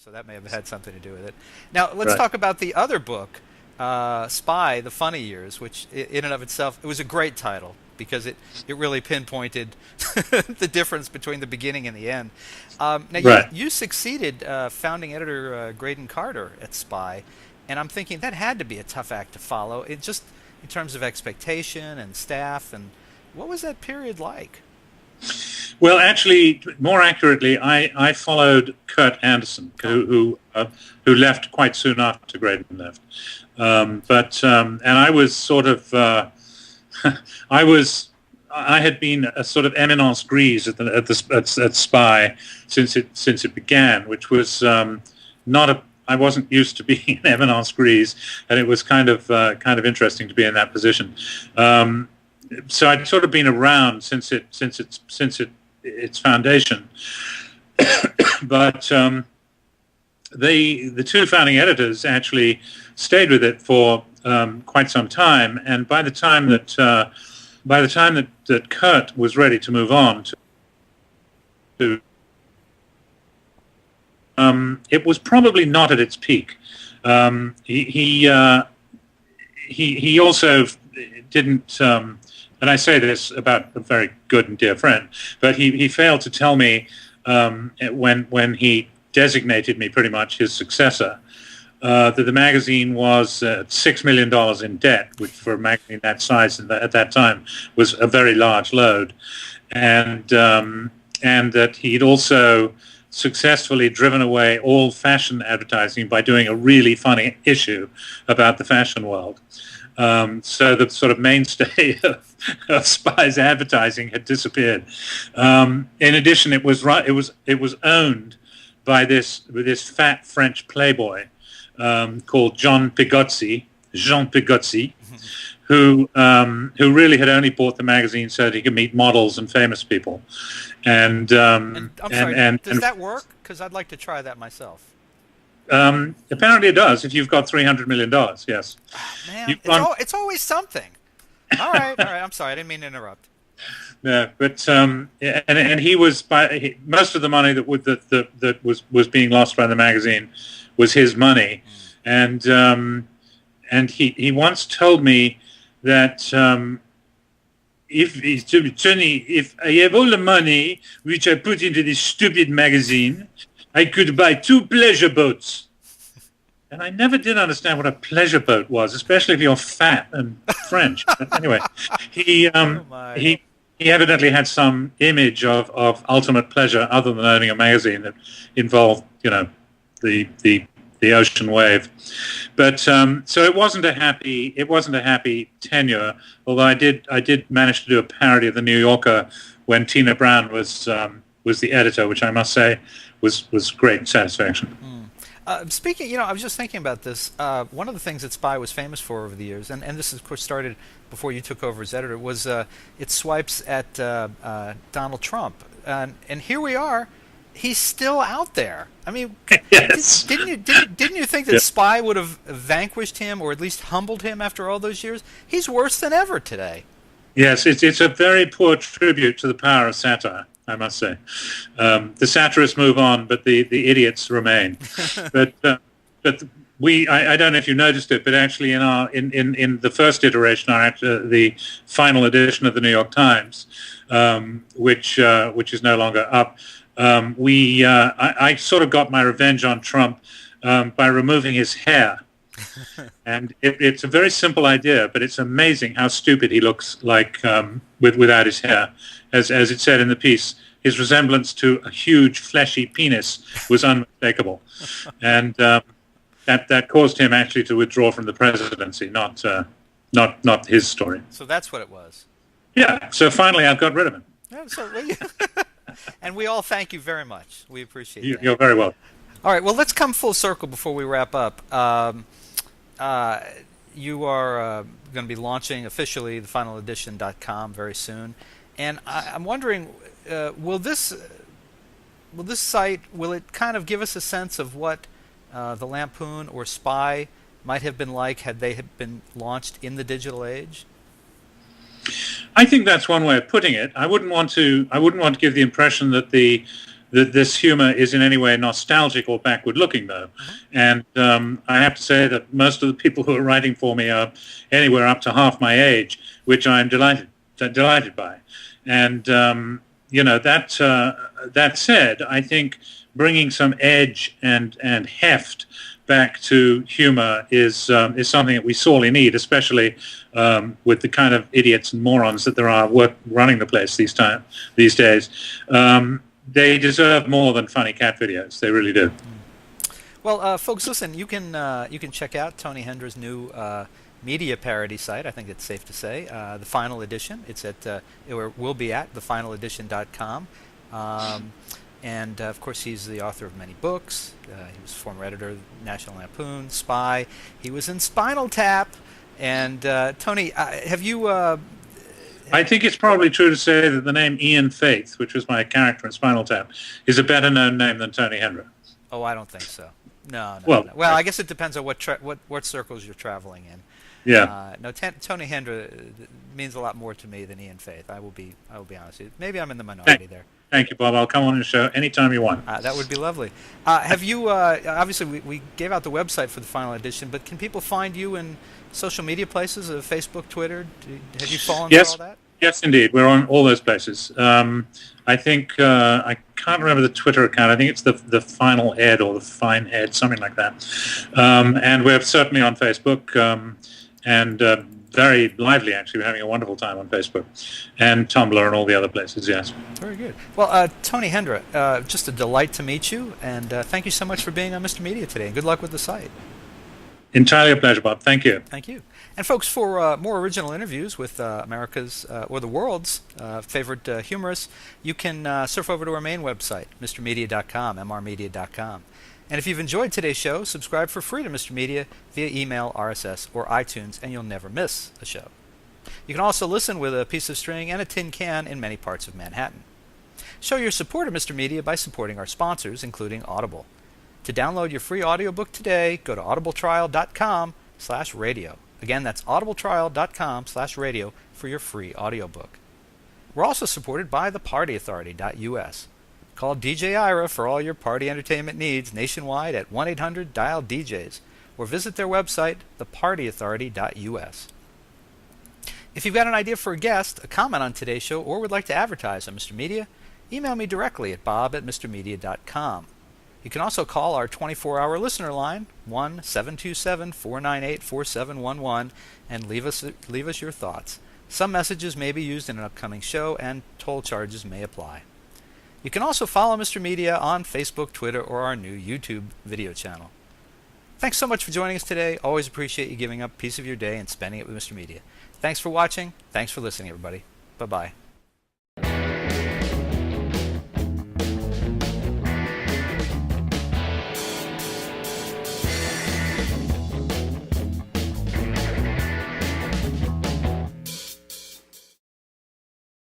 so that may have had something to do with it. Now let's Right. talk about the other book, Spy: The Funny Years, which in and of itself it was a great title because it really pinpointed the difference between the beginning and the end. Now Right. you succeeded founding editor Graydon Carter at Spy, and I'm thinking that had to be a tough act to follow. It just in terms of expectation and staff and what was that period like? Well, actually, more accurately, I followed Kurt Anderson, Oh, who left quite soon after Graydon left. And I was sort of I was I had been a sort of eminence grise at Spy since it began, which was not a I wasn't used to being an eminence grise, and it was kind of interesting to be in that position. So I'd sort of been around since its foundation, but the two founding editors actually stayed with it for quite some time, and by the time that Kurt was ready to move on to it was probably not at its peak. He also didn't. And I say this about a very good and dear friend, but he failed to tell me when he designated me pretty much his successor that the magazine was $6 million in debt, which for a magazine that size at that time was a very large load, and that he'd also successfully driven away all fashion advertising by doing a really funny issue about the fashion world. So the sort of mainstay of Spy's advertising had disappeared. In addition, it was owned by this fat French playboy called Jean Pigozzi, who really had only bought the magazine so that he could meet models and famous people. And and I'm sorry, and does that work? Because I'd like to try that myself. apparently it does if you've got $300 million. Yes. Man, You've gone, it's always something. All right. I'm sorry, I didn't mean to interrupt. yeah, but yeah, and he was most of the money that was being lost by the magazine was his money, and he once told me that if I have all the money which I put into this stupid magazine, I could buy 2 pleasure boats. And I never did understand what a pleasure boat was, especially if you're fat and French. But anyway, he Oh my. he he evidently had some image of ultimate pleasure other than owning a magazine that involved, the ocean wave. But so it wasn't a happy tenure. Although I did manage to do a parody of the New Yorker when Tina Brown was the editor, which I must say was great satisfaction. Speaking, I was just thinking about this. One of the things that Spy was famous for over the years, and this, of course, started before you took over as editor, was its swipes at Donald Trump. And here we are. He's still out there. I mean, Yes. didn't you think that Yeah. Spy would have vanquished him or at least humbled him after all those years? He's worse than ever today. Yes, it's a very poor tribute to the power of satire, I must say. The satirists move on, but the idiots remain. But I don't know if you noticed it, but actually in the first iteration, the final edition of the New York Times, which is no longer up, I sort of got my revenge on Trump by removing his hair. And it's a very simple idea, but it's amazing how stupid he looks like without his hair. As it said in the piece, his resemblance to a huge fleshy penis was unmistakable, and that caused him actually to withdraw from the presidency, not his story. So that's what it was. Yeah. So finally, I've got rid of him. Yeah, and we all thank you very much. We appreciate that. You're very welcome. All right, well, let's come full circle before we wrap up. You are going to be launching officially the finaledition.com very soon, and I'm wondering, will this site, will it kind of give us a sense of what the Lampoon or Spy might have been like had they had been launched in the digital age? I think that's one way of putting it. I wouldn't want to give the impression that the that this humor is in any way nostalgic or backward-looking, though. And I have to say that most of the people who are writing for me are anywhere up to half my age, which I'm delighted by. And that said, I think bringing some edge and heft back to humor is something that we sorely need, especially with the kind of idiots and morons that there are running the place these days. They deserve more than funny cat videos. They really do. Well, folks, listen. You can check out Tony Hendra's new media parody site. I think it's safe to say the Final Edition. It's at it will be at thefinaledition.com. And of course, he's the author of many books. He was former editor of National Lampoon, Spy. He was in Spinal Tap. And Tony, have you? I think it's probably true to say that the name Ian Faith, which was my character in Spinal Tap, is a better known name than Tony Hendra. Oh, I don't think so. No. Well, no. Well, I guess it depends on what circles you're traveling in. Yeah. No, Tony Hendra means a lot more to me than Ian Faith. I will be honest with you. Maybe I'm in the minority there. Thank you, Bob. I'll come on the show anytime you want. That would be lovely. Have you? Obviously, we gave out the website for the Final Edition, but can people find you in social media places, Facebook, Twitter? Have you fallen through all that? Yes, indeed. We're on all those places. I think I can't remember the Twitter account. I think it's the Final Ed or the Fine Ed, something like that. And we're certainly on Facebook. And very lively, actually. We're having a wonderful time on Facebook and Tumblr and all the other places, yes. Very good. Well, Tony Hendra, just a delight to meet you, and thank you so much for being on Mr. Media today, and good luck with the site. Entirely a pleasure, Bob. Thank you. Thank you. And folks, for more original interviews with America's or the world's favorite humorists, you can surf over to our main website, mrmedia.com, mrmedia.com. And if you've enjoyed today's show, subscribe for free to Mr. Media via email, RSS, or iTunes, and you'll never miss a show. You can also listen with a piece of string and a tin can in many parts of Manhattan. Show your support of Mr. Media by supporting our sponsors, including Audible. To download your free audiobook today, go to audibletrial.com/radio. Again, that's audibletrial.com/radio for your free audiobook. We're also supported by the partyauthority.us. Call DJ Ira for all your party entertainment needs nationwide at 1-800-DIAL-DJs or visit their website, thepartyauthority.us. If you've got an idea for a guest, a comment on today's show, or would like to advertise on Mr. Media, email me directly at bob@mrmedia.com. You can also call our 24-hour listener line, 1-727-498-4711, and leave us your thoughts. Some messages may be used in an upcoming show, and toll charges may apply. You can also follow Mr. Media on Facebook, Twitter, or our new YouTube video channel. Thanks so much for joining us today. Always appreciate you giving up a piece of your day and spending it with Mr. Media. Thanks for watching. Thanks for listening, everybody. Bye-bye.